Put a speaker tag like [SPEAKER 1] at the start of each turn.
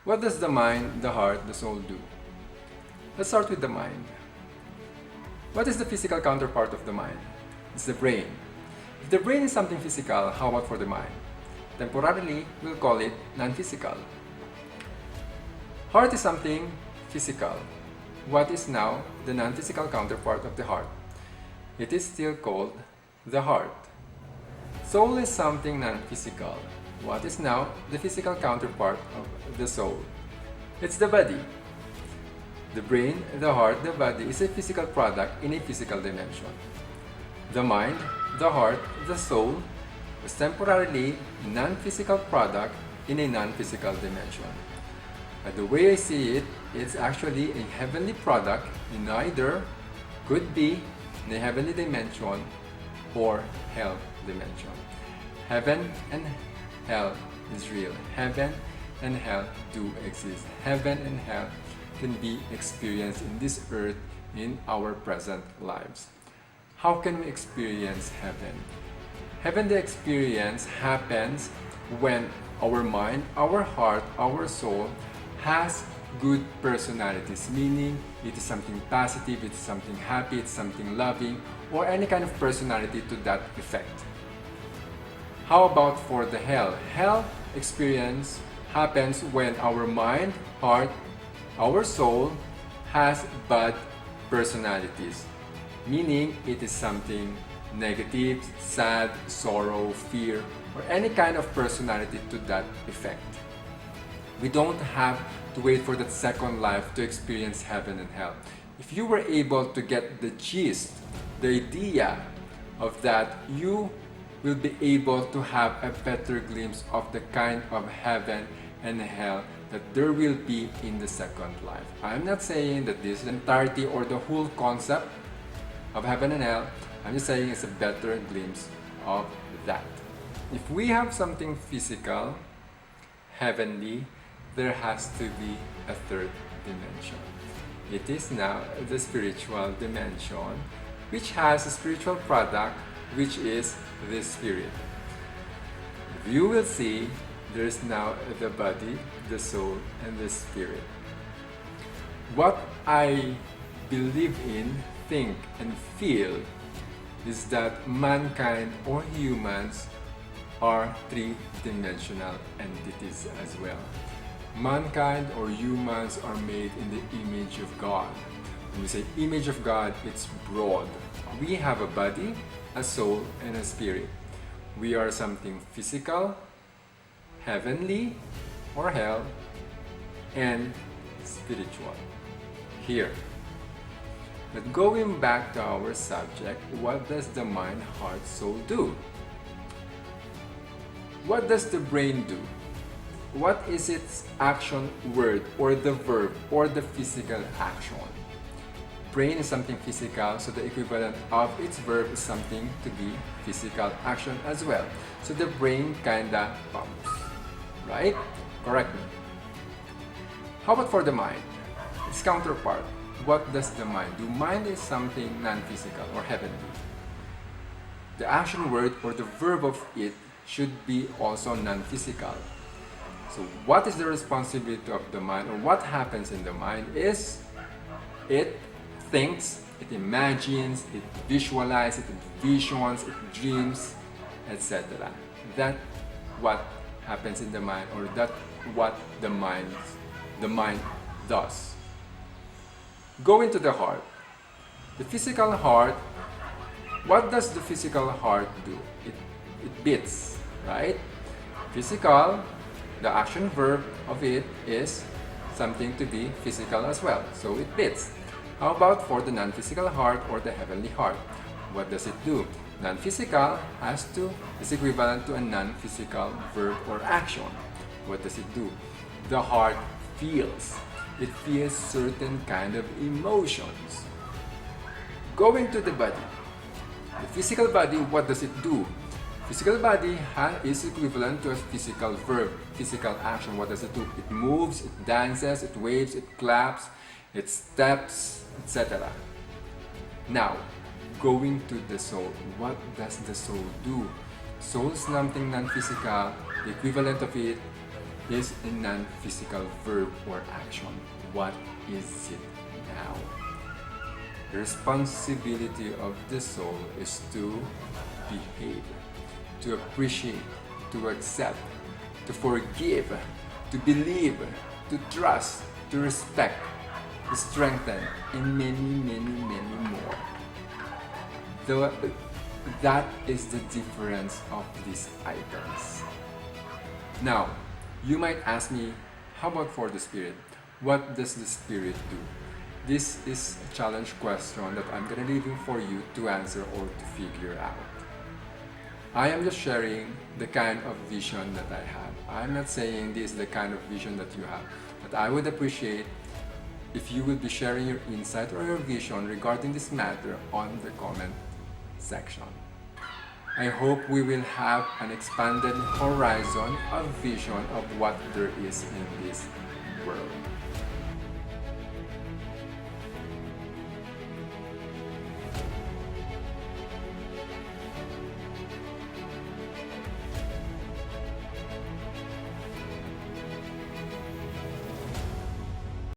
[SPEAKER 1] What does the mind, the heart, the soul do? Let's start with the mind. What is the physical counterpart of the mind? It's the brain. If the brain is something physical, how about for the mind? Temporarily, we'll call it non-physical. Heart is something physical. What is now the non-physical counterpart of the heart? It is still called the heart. Soul is something non-physical. What is now the physical counterpart of the soul? It's the body. The brain, the heart, the body is a physical product in a physical dimension. The mind, the heart, the soul is temporarily non-physical product in a non-physical dimension. But the way I see it, it's actually a heavenly product in either could be in a heavenly dimension or hell dimension. Heaven and hell is real. Heaven and hell do exist. Heaven and hell can be experienced in this earth in our present lives. How can we experience heaven? Heaven, the experience happens when our mind, our heart, our soul has good personalities, meaning it is something positive, it's something happy, it's something loving, or any kind of personality to that effect. How about for the hell? Hell experience happens when our mind, heart, our soul has bad personalities, meaning it is something negative, sad, sorrow, fear, or any kind of personality to that effect. We don't have to wait for that second life to experience heaven and hell. If you were able to get the gist, the idea of that, you will be able to have a better glimpse of the kind of heaven and hell that there will be in the second life. I'm not saying that this is the entirety or the whole concept of heaven and hell. I'm just saying it's a better glimpse of that. If we have something physical, heavenly, there has to be a third dimension. It is now the spiritual dimension, which has a spiritual product, which is the spirit. You will see there's now the body, the soul, and the spirit. What I believe in, think, and feel is that mankind or humans are three-dimensional entities as well. Mankind or humans are made in the image of God. When we say image of God, it's broad. We have a body, a soul, and a spirit. We are something physical, heavenly, or hell, and spiritual. Here. But going back to our subject, what does the mind, heart, soul do? What does the brain do? What is its action word or the verb or the physical action? Brain is something physical, so the equivalent of its verb is something to be physical action as well. So the brain kinda pumps, right? Correct me. How about for the mind? Its counterpart. What does the mind do? Mind is something non-physical or heavenly. The action word or the verb of it should be also non-physical. So what is the responsibility of the mind, or what happens in the mind is it thinks, it imagines, it visualizes, it visions, it dreams, etc. That's what happens in the mind, or that's what the mind does. Go into the heart. The physical heart, what does the physical heart do? It beats, right? Physical, the action verb of it is something to be physical as well, so it beats. How about for the non-physical heart or the heavenly heart? What does it do? Non-physical is equivalent to a non-physical verb or action. What does it do? The heart feels. It feels certain kind of emotions. Going to the body. The physical body, what does it do? Physical body is equivalent to a physical verb, physical action. What does it do? It moves, it dances, it waves, it claps, it steps, etc. Now, going to the soul. What does the soul do? Soul is something non-physical. The equivalent of it is a non-physical verb or action. What is it now? The responsibility of the soul is to behave, to appreciate, to accept, to forgive, to believe, to trust, to respect, to strengthen, and many more. That is the difference of these items. Now, you might ask me, how about for the Spirit? What does the Spirit do? This is a challenge question that I'm gonna leave for you to answer or to figure out. I am just sharing the kind of vision that I have. I'm not saying this is the kind of vision that you have, but I would appreciate if you would be sharing your insight or your vision regarding this matter on the comment section. I hope we will have an expanded horizon of vision of what there is in this world.